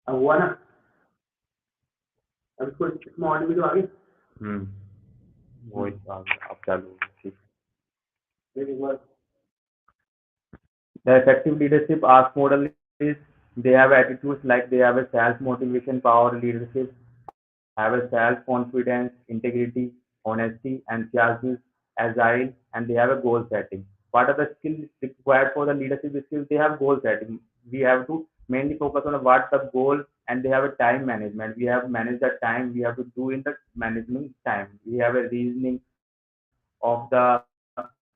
अब हुआ ना? अब इसको इसमें ऑडियो तो आ गई। हम्म वॉइस अब चालू हो गई, ठीक। एक बार The effective leadership ask model is they have attitudes like they have a self motivation, power, leadership, have a self confidence, integrity, honesty, enthusiasm, agile, and they have a goal setting. What are the skills required for the leadership skills? They have goal setting. We have to mainly focus on what the goal, and they have a time management. We have managed the time. We have to do in the management time. We have a reasoning of the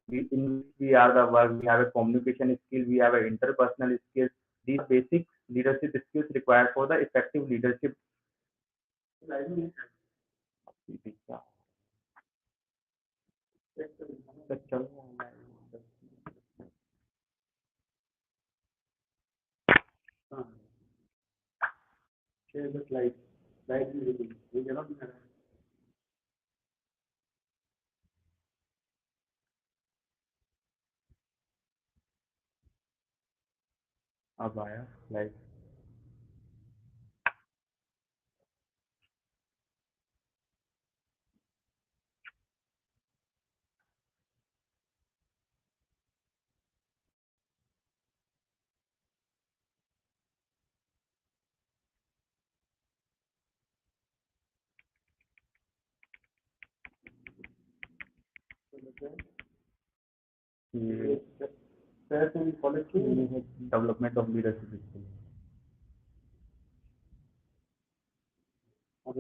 in which we are the work. We have a communication skill. We have a interpersonal skills. These are the basic leadership skills required for the effective leadership. हाँ share the slide में देखिए ये जगह भी है। अब आया like ये stress and quality development of leadership skills. अब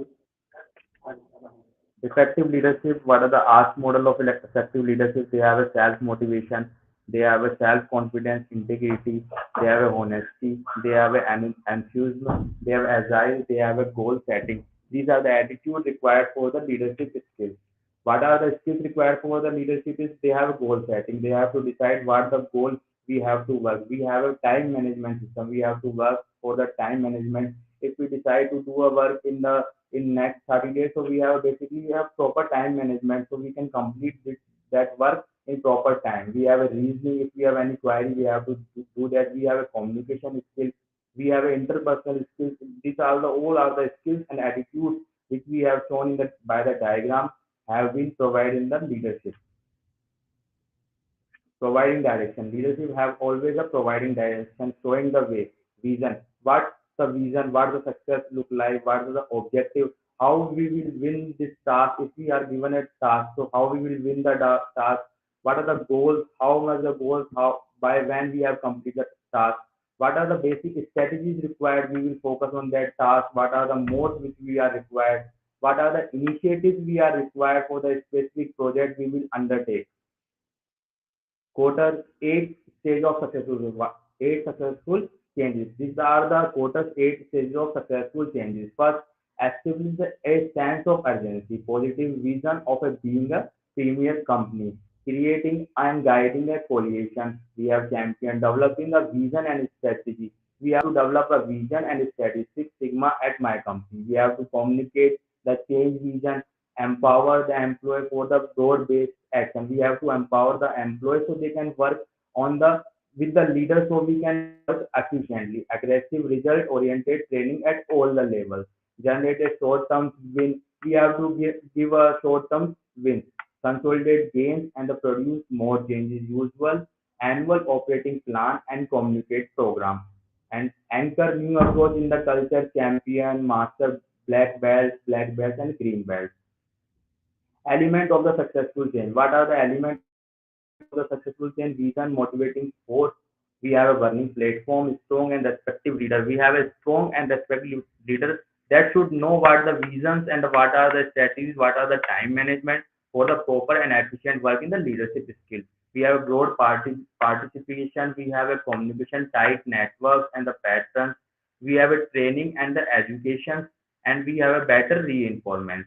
Effective leadership, what are the ask model of effective leadership? They have a self motivation, they have a self confidence, integrity, they have a honesty, they have an enthusiasm, they have agile, they have a goal setting. These are the attitude required for the leadership skills. What are the skills required for the leadership is they have a goal setting. They have to decide what the goal we have to work. We have a time management system. We have to work for the time management. If we decide to do a work in next 30 days, so we have proper time management, so we can complete that work in proper time. We have a reasoning. If we have any query, we have to do that. We have a communication skill. We have a interpersonal skills. These are the all are the skills and attitudes which we have shown in the by the diagram have been provided in the leadership. Providing direction. Leadership have always a providing direction, showing the way, vision. What the vision, what the success look like, what is the objective, how we will win this task if we are given a task. So how we will win the task, what are the goals, how much the goals, how by when we have completed the task, what are the basic strategies required, we will focus on that task, what are the modes which we are required, what are the initiatives we are required for the specific project we will undertake. Quarter eight stage of eight successful changes. These are the quarter's eight stages of successful changes. First, establish a sense of urgency, positive vision of a being a premier company, creating and guiding a coalition. We have championed developing a vision and strategy. We have to develop a vision and strategy. Six Sigma at my company. We have to communicate the change vision, empower the employee for the broad-based action. We have to empower the employee so they can work on the with the leader so we can work efficiently. Aggressive result-oriented training at all the levels. Generate a short-term win. We have to give a short-term win. Consolidate gains and produce more changes. Usual annual operating plan and communicate program. And anchor new approach in the culture, champion, master, black belts, and green belts. Element of the successful change. What are the elements of the successful change? Vision, motivating force. We have a burning platform, strong and respective leader. We have a strong and respective leader that should know what the visions and what are the strategies, what are the time management for the proper and efficient work in the leadership skill. We have a broad participation. We have a communication tight networks and the patterns. We have a training and the education, and we have a better reinforcement.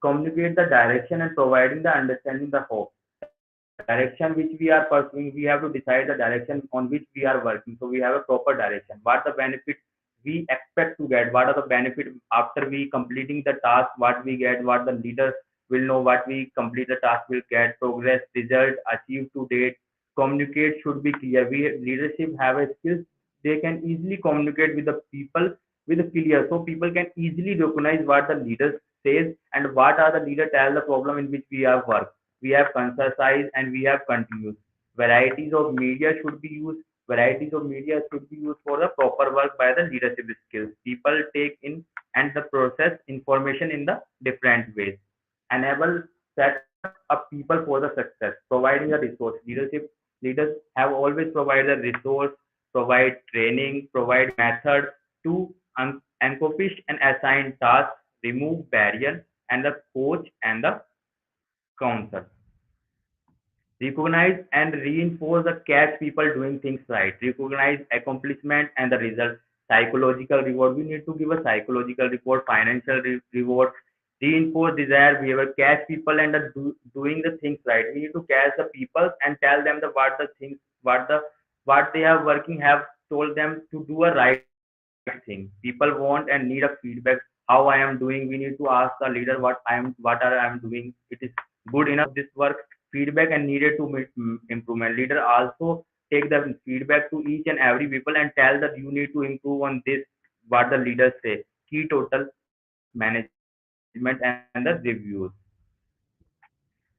Communicate the direction and providing the understanding the hope. The direction which we are pursuing, we have to decide the direction on which we are working. So we have a proper direction. What the benefit we expect to get, what are the benefit after we completing the task, what we get, what the leader will know, what we complete the task will get, progress, result, achieved to date. Communicate should be clear. We leadership have a skills. They can easily communicate with the people with clear, so people can easily recognize what the leader says and what are the leader tell the problem in which we have worked. We have concise and we have continuous. Varieties of media should be used. Varieties of media should be used for the proper work by the leadership skills. People take in and the process information in the different ways. Enable set up people for the success, providing a resource. Leaders have always provided a resource, provide training, provide methods to accomplish and assign tasks, remove barriers, and the coach and the counsel. Recognize and reinforce the catch people doing things right. Recognize accomplishment and the result. Psychological reward. We need to give a psychological reward, financial reward. Reinforce desire behavior. Catch people and doing the things right. We need to catch the people and tell them the what the things what they are working have told them to do a right thing. People want and need a feedback. How I am doing. We need to ask the leader what are I am doing. It is good enough this work feedback and needed to make improvement. Leader also take the feedback to each and every people and tell that you need to improve on this. What the leaders say. Key total management and the reviews.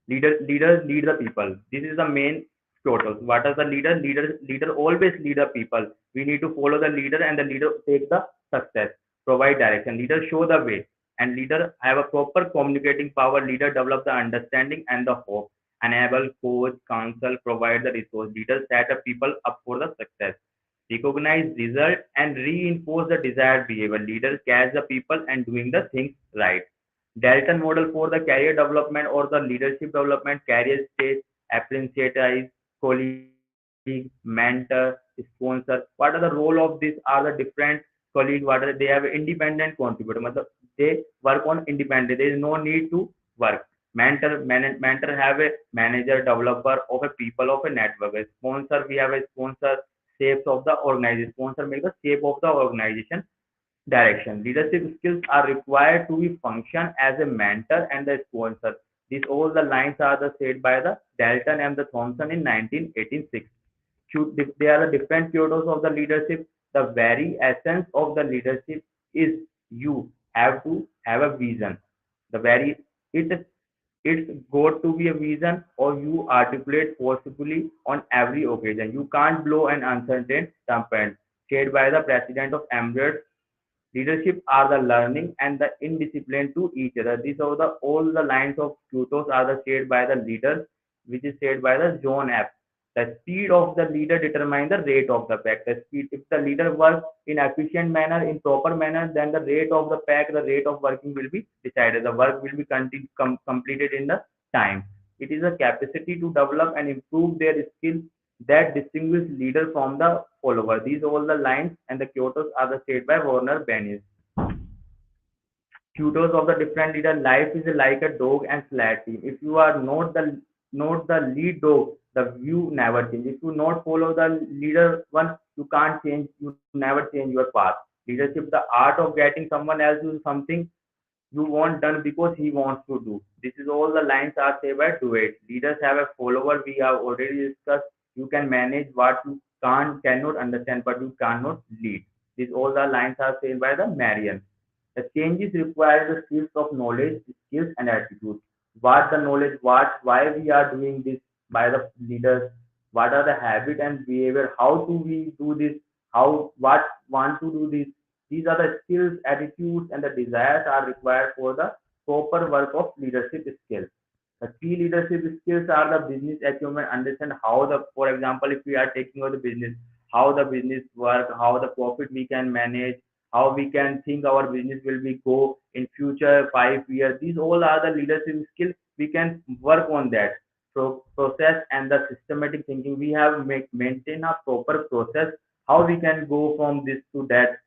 Leaders lead the people. This is the main total. What are the leader always lead the people. We need to follow the leader and the leader take the success. Provide direction. Leader show the way. And leader have a proper communicating power. Leader develop the understanding and the hope. Enable, coach, counsel, provide the resource. Leaders set up people up for the success. Recognize result and reinforce the desired behavior. Leaders catch the people and doing the things right. Dalton model for the career development or the leadership development, career stage, apprentice, colleague, mentor, sponsor. What are the role of these are the different colleague, what are they have independent contributor. They work on independent. There is no need to work. Mentor have a manager, developer of a people of a network. A sponsor, we have a sponsor, shapes of the organization. Sponsor make the shape of the organization direction. Leadership skills are required to be function as a mentor and the sponsor. These all the lines are the said by the Dalton and the Thompson in 1986. They are the different pillars of the leadership. The very essence of the leadership is you have to have a vision. The very it it's got to be a vision or you articulate forcefully on every occasion. You can't blow an uncertain trumpet. Said by the president of Emirates, leadership are the learning and the indiscipline to each other. These are the all the lines of kutos are the said by the leaders, which is said by the John F. The speed of the leader determines the rate of the pack. The speed, if the leader works in efficient manner, in proper manner, then the rate of the pack, the rate of working will be decided. The work will be completed in the time. It is a capacity to develop and improve their skills that distinguish leader from the follower. These all the lines and the quotes are the said by Warner Bennis. Kudos of the different leader. Life is like a dog and flat team. If you are not the lead dog, the view never change. If you not follow the leader one, you can't change. You never change your path. Leadership, the art of getting someone else to do something you want done because he wants to do. This is all the lines are said by do it. Leaders have a follower. We have already discussed. You can manage what you cannot understand, but you cannot lead. These all the lines are said by the Marian. The changes require the skills of knowledge, skills and attitude. What the knowledge, why we are doing this by the leaders, what are the habit and behavior, how do we do this, how what want to do this. These are the skills, attitudes and the desires are required for the proper work of leadership skills. The key leadership skills are the business acumen, understand how the, for example, if we are taking over the business, how the business work, how the profit we can manage, how we can think our business will be go in future 5 years. These all are the leadership skills. We can work on that. So process and the systematic thinking. We have maintain a proper process. How we can go from this to that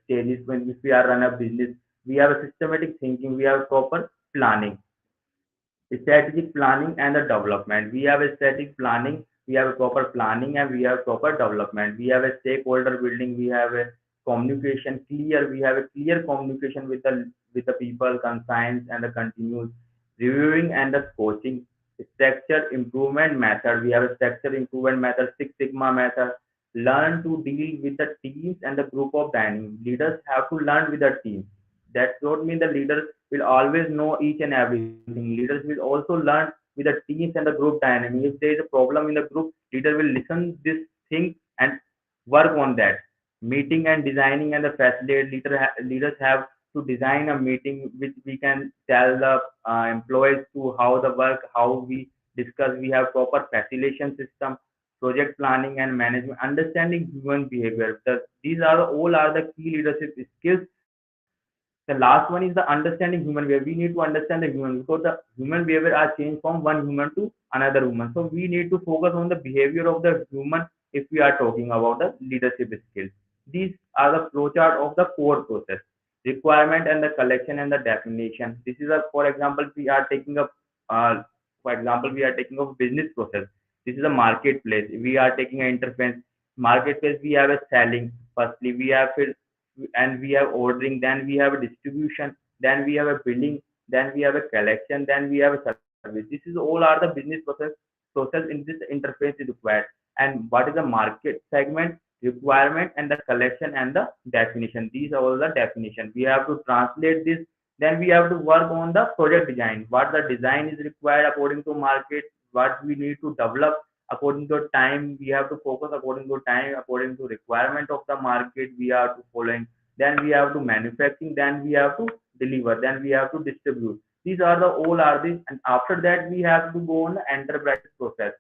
stages when if we are run a business. We have a systematic thinking. We have proper planning, strategic planning and the development. We have a static planning, we have a proper planning and we have proper development. We have a stakeholder building, we have a communication clear, we have a clear communication with the people, conscience and the continuous reviewing and the coaching. Structure improvement method. We have a structure improvement method, Six Sigma method, learn to deal with the teams and the group of dynamics. Leaders have to learn with the team. That don't mean the leaders will always know each and everything. Leaders will also learn with the teams and the group dynamics. If there is a problem in the group, leader will listen this thing and work on that. Meeting and designing and the facilitate leaders have to design a meeting which we can tell the employees to how the work, how we discuss. We have proper facilitation system, project planning and management, understanding human behavior. These are all are the key leadership skills. The last one is the understanding human behavior. We need to understand the human because the human behavior are changed from one human to another human. So we need to focus on the behavior of the human if we are talking about the leadership skills. These are the flowchart of the core process, requirement and the collection and the definition. This is a, for example, we are taking a, for example, we are taking a business process. This is a marketplace. We are taking an interface. Marketplace, we have a selling. Firstly, we have and we have ordering, then we have a distribution, then we have a billing, then we have a collection, then we have a service. This is all are the business process in this interface is required. And what is the market segment, requirement, and the collection and the definition. These are all the definition. We have to translate this. Then we have to work on the project design. What the design is required according to market, what we need to develop according to time. We have to focus according to time, according to requirement of the market. We have to following. Then we have to manufacturing. Then we have to deliver. Then we have to distribute. These are the all are these, and after that we have to go on the enterprise process.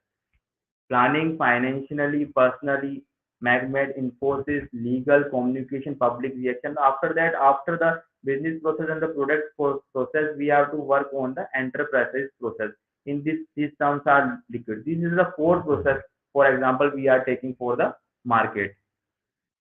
Planning financially, personally, magnet, enforces, legal, communication, public reaction. After that, after the business process and the product process, we have to work on the enterprise process. In this, these terms are liquid. This is the core process. For example, we are taking for the market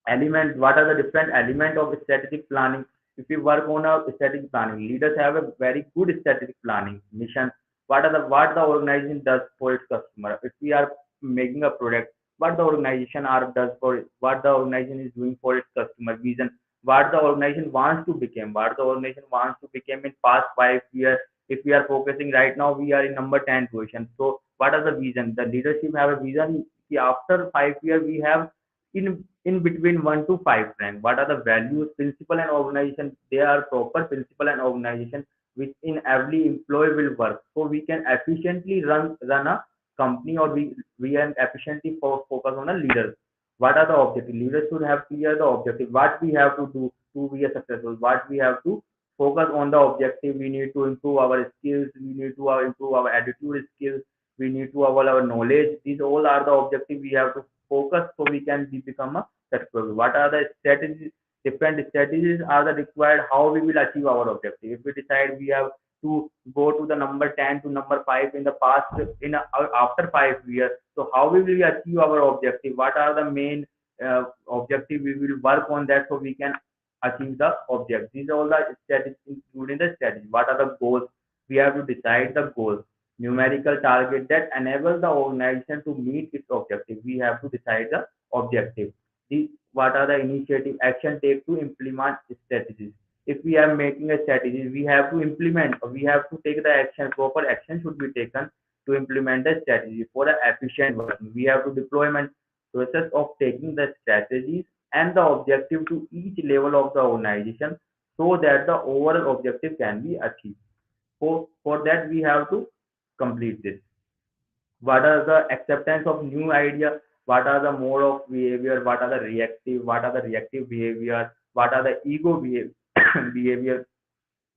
element. What are the different element of strategic planning? If we work on a strategic planning, leaders have a very good strategic planning mission. What the organization does for its customer. If we are making a product, what the organization are does for it, what the organization is doing for its customer vision, what the organization wants to become, what the organization wants to become in past 5 years. If we are focusing right now, we are in number 10 position. So what are the vision? The leadership have a vision. After 5 years, we have in between 1 to 5 rank. What are the values, principle, and organization? They are proper principle and organization which in every employee will work. So we can efficiently run a company, or we can efficiently focus on a leader. What are the objectives? Leaders should have clear the objective. What we have to do to be a successful. What we have to focus on the objective. We need to improve our skills. We need to improve our attitude skills. We need to evolve our knowledge. These all are the objectives we have to focus so we can become a successful. What are the strategies? Different strategies are the required how we will achieve our objective. If we decide we have to go to the number 10 to number 5 in the past after 5 years, so how we will achieve our objective? What are the main objective? We will work on that so we can achieve the object. These are all the strategies including the strategy. What are the goals? We have to decide the goals, numerical target that enable the organization to meet its objective. We have to decide the objective. What are the initiative action take to implement strategies? If we are making a strategy, we have to implement, we have to take the action. Proper action should be taken to implement the strategy for an efficient working. We have to deployment process of taking the strategies and the objective to each level of the organization so that the overall objective can be achieved. For that, we have to complete this. What are the acceptance of new idea? What are the mode of behavior? What are the reactive behavior? What are the ego behavior?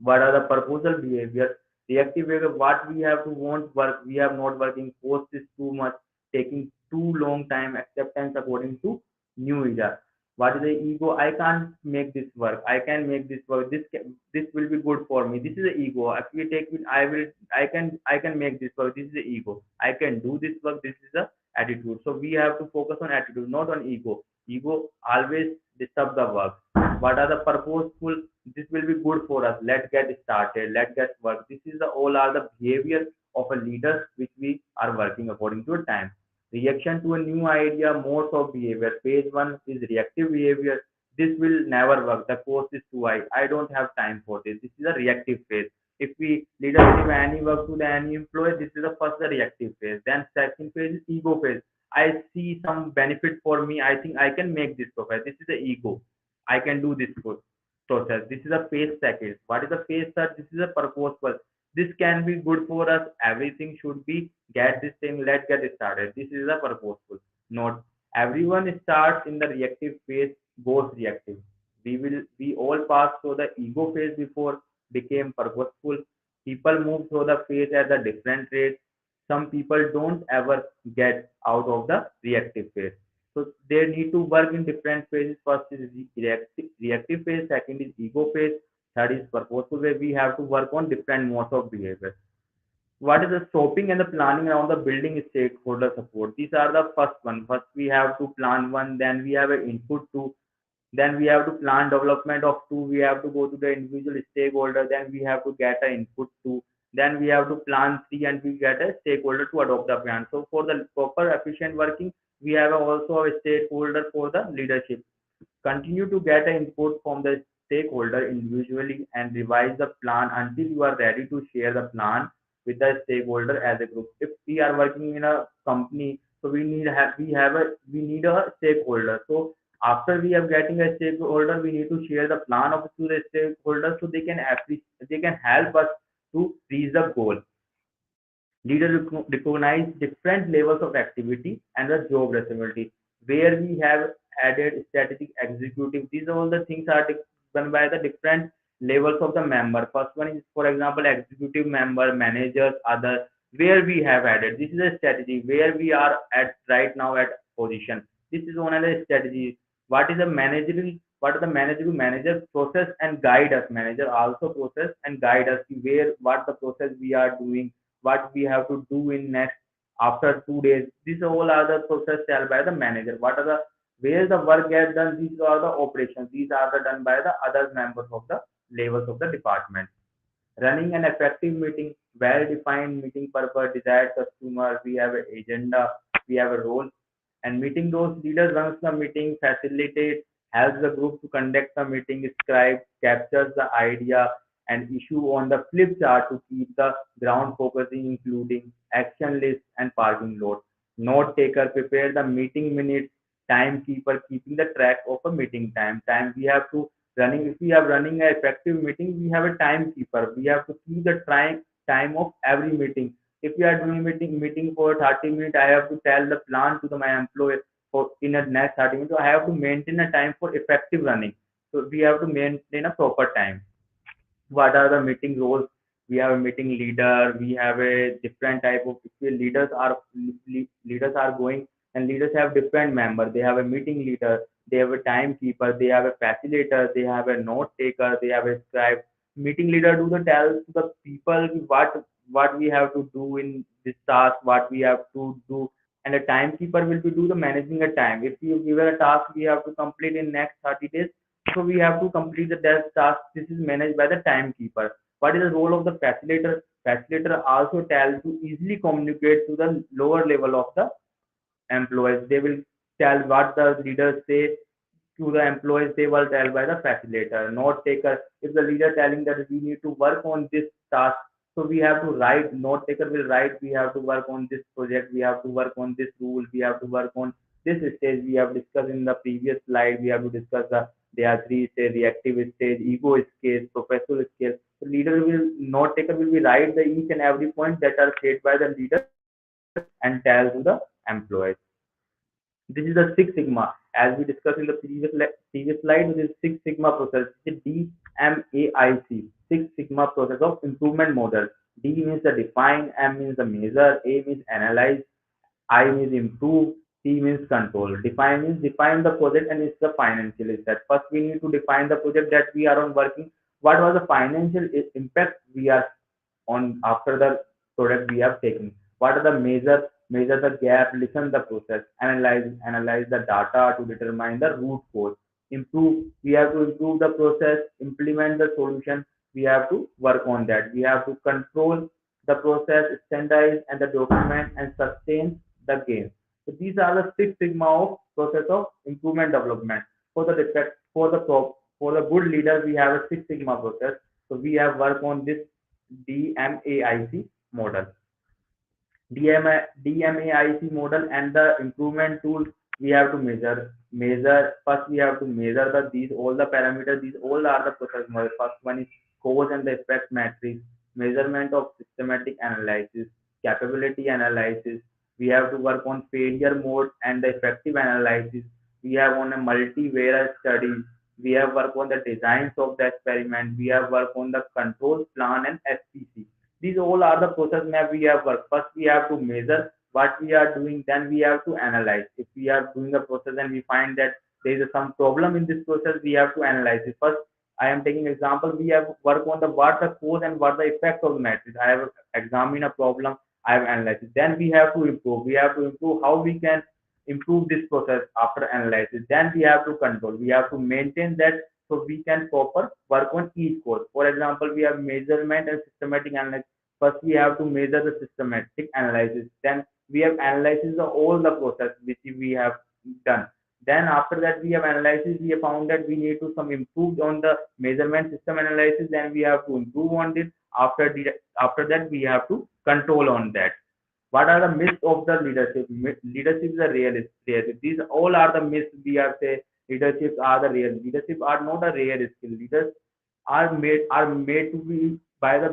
What are the proposal behavior? Reactive behavior, what we have to want work, we have not working, cost is too much, taking too long time. Acceptance according to new idea. What is the ego? I can't make this work. I can make this work. This will be good for me. This is the ego. If we take it, I can make this work. This is the ego. I can do this work. This is the attitude. So we have to focus on attitude, not on ego. Ego always disturb the work. What are the purposeful? This will be good for us. Let's get started. Let's get work. This is the all are the behavior of a leader which we are working according to time. Reaction to a new idea, modes of behavior. Phase one is reactive behavior. This will never work. The cost is too high. I don't have time for this. This is a reactive phase. If we leader give any work to the any employee, this is the first the reactive phase. Then second phase is ego phase. I see some benefit for me. I think I can make this profile. This is the ego. I can do this process. This is a phase second. What is the phase third? This is a purposeful. This can be good for us. Everything should be get this thing. Let's get it started. This is a purposeful. Not everyone starts in the reactive phase, goes reactive. We all pass through the ego phase before became purposeful. People move through the phase at a different rate. Some people don't ever get out of the reactive phase. So they need to work in different phases. First is reactive phase, second is ego phase, third is purposeful where we have to work on different modes of behavior. What is the scoping and the planning around the building stakeholder support? These are the first one. First we have to plan one, then we have an input two, then we have to plan development of two, we have to go to the individual stakeholder, then we have to get an input two, then we have to plan three, and we get a stakeholder to adopt the plan. So for the proper efficient working, we have also a stakeholder for the leadership. Continue to get input from the stakeholder individually and revise the plan until you are ready to share the plan with the stakeholder as a group. If we are working in a company, so we need a stakeholder. So after we are getting a stakeholder, we need to share the plan of to the stakeholder so they can help us to reach the goal. Leaders recognize different levels of activity and the job responsibility. Where we have added strategic executive, these all the things are done by the different levels of the member. First one is, for example, executive member, managers, others. Where we have added, this is a strategy where we are at right now at position. This is one of the strategies. What is a managerial? What are the managerial manager process and guide us? Manager also process and guide us where what the process we are doing, what we have to do in next after 2 days. These all are the process held by the manager. What are the where the work gets done? These are the operations. These are the done by the other members of the levels of the department. Running an effective meeting, well-defined meeting purpose, desired customer, we have an agenda, we have a role, and meeting those leaders runs the meeting, facilitates, helps the group to conduct the meeting, scribes, captures the idea and issue on the flip chart to keep the ground focusing, including action list and parking lot. Note taker, prepare the meeting minutes, timekeeper, keeping the track of a meeting time. Time we have to running if we are running an effective meeting, we have a timekeeper. We have to keep the time of every meeting. If we are doing meeting for 30 minutes, I have to tell the plan to my employee for in a next 30 minutes. So I have to maintain a time for effective running. So we have to maintain a proper time. What are the meeting roles? We have a meeting leader, we have a different type of leaders are going, and leaders have different members. They have a meeting leader, they have a timekeeper, they have a facilitator, they have a note taker, they have a scribe. Meeting leader do the tell to the people what we have to do in this task, what we have to do, and a timekeeper will be do the managing a time. If you give a task we have to complete in next 30 days, so we have to complete the desk task. This is managed by the timekeeper. What is the role of the facilitator? Facilitator also tells to easily communicate to the lower level of the employees. They will tell what the leaders say to the employees. They will tell by the facilitator. Note taker, if the leader telling that we need to work on this task, so we have to write. Note taker will write. We have to work on this project. We have to work on this rule. We have to work on this stage. We have discussed in the previous slide. We have to discuss the there are three stages: reactive stage, ego stage, professional stage. So leader will note taker will be write the each and every point that are said by the leader and tell to the employees. This is the Six Sigma. As we discussed in the previous slide, this is Six Sigma process. This is DMAIC, Six Sigma process of improvement model. D means the define, M means the measure, A means analyze, I means improve, C means control. Define means define the project and it's the financial is that. First we need to define the project that we are on working. What was the financial impact we are on after the product we have taken? What are the measure the gap, listen the process, analyze the data to determine the root cause. Improve, we have to improve the process, implement the solution, we have to work on that. We have to control the process, standardize and the document and sustain the gain. So these are the Six Sigma of process of improvement development. For the defect, for the good leader, we have a Six Sigma process. So we have worked on this DMAIC model. DMAIC model and the improvement tool we have to measure first we have to measure these all the parameters, these all are the process model. First one is cause and the effect matrix, measurement of systematic analysis, capability analysis. We have to work on failure mode and the effective analysis. We have on a multivariate study. We have work on the designs of the experiment. We have work on the control plan and SPC. These all are the process map we have worked. First, we have to measure what we are doing. Then we have to analyze. If we are doing a process and we find that there is some problem in this process, we have to analyze it. First, I am taking example. We have work on the what the cause and what the effect of the matrix. I have examined a problem. I have analyzed it. Then we have to improve. We have to improve how we can improve this process after analysis. Then we have to control. We have to maintain that so we can proper work on each cause. For example, we have measurement and systematic analysis. First, we have to measure the systematic analysis. Then we have analysis of all the process which we have done. Then after that, we have analysis. We have found that we need to some improve on the measurement system analysis. Then we have to improve on this. After that, we have to control on that. What are the myths of the leadership? Leadership is a reality. These all are the myths we are say leaderships are the real. Leadership are not a rare skill. Leaders are made to be by the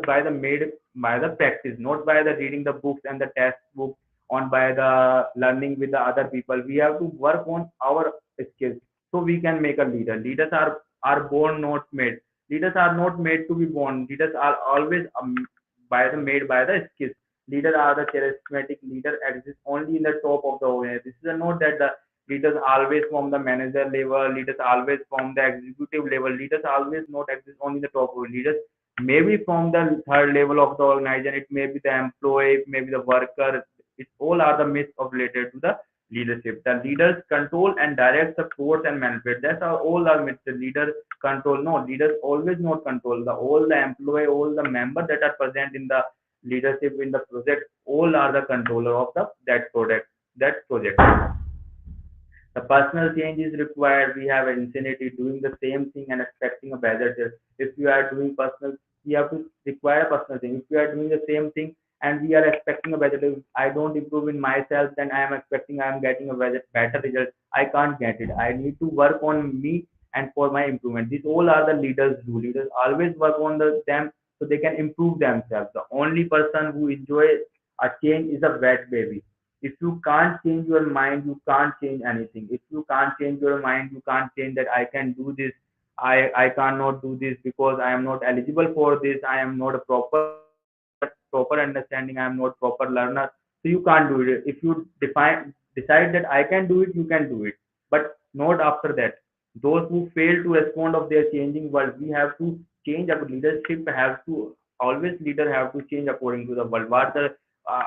practice, not by the reading the books and the test books on by the learning with the other people. We have to work on our skills so we can make a leader. Leaders are born, not made. Leaders are not made to be born. Leaders are always by the made by the skills. Leaders are the charismatic leader exists only in the top of the organization. This is a note that the leaders always from the manager level, leaders always from the executive level, leaders always not exist only in the top level. Leaders maybe from the third level of the organization, it may be the employee, it may be the worker. It all are the myths of related to the leadership. The leaders control and direct the force and manipulate. That's how all are myths. The leader control. No, leaders always not control. The all the employee, all the members that are present in the leadership in the project, all are the controller of the that project. The personal change is required. We have insanity doing the same thing and expecting a better result. If we are doing personal, we have to require a personal thing. If we are doing the same thing and we are expecting a better result, I don't improve in myself, then I am expecting I am getting a better result. I can't get it. I need to work on me and for my improvement. These all are the leaders do. Leaders always work on them so they can improve themselves. The only person who enjoy a change is a wet baby. If you can't change your mind, you can't change anything. If you can't change your mind, you can't change that I can do this. I cannot do this because I am not eligible for this. I am not a proper understanding. I am not proper learner. So you can't do it. If you decide that I can do it, you can do it. But not after that. Those who fail to respond of their changing world, we have to change. Our leadership have to always leader have to change according to the world. What the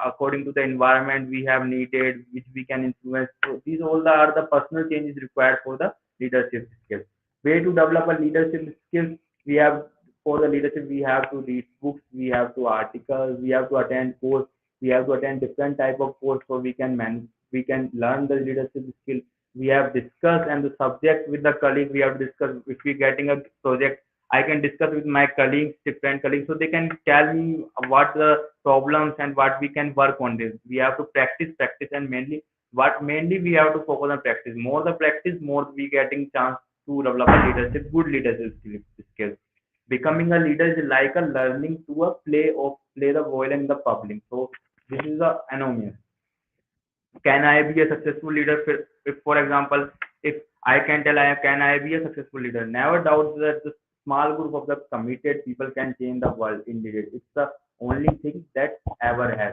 according to the environment we have needed, which we can influence. So these all are the personal changes required for the leadership skills. Way to develop a leadership skills, we have for the leadership, we have to read books, we have to articles, we have to attend course, we have to attend different type of course so we can learn the leadership skill. We have discussed and the subject with the colleague, we have discussed if we getting a project, I can discuss with my colleagues, different colleagues, so they can tell me what the problems and what we can work on this. We have to practice, and mainly we have to focus on practice. More the practice, more we getting chance to develop a leadership, good leadership skills. Becoming a leader is like a learning to a play the violin in the public. So this is a anomaly. Can I be a successful leader? If for example, if I can tell can I be a successful leader? Never doubt that the small group of the committed people can change the world. Indeed, it's the only thing that ever has.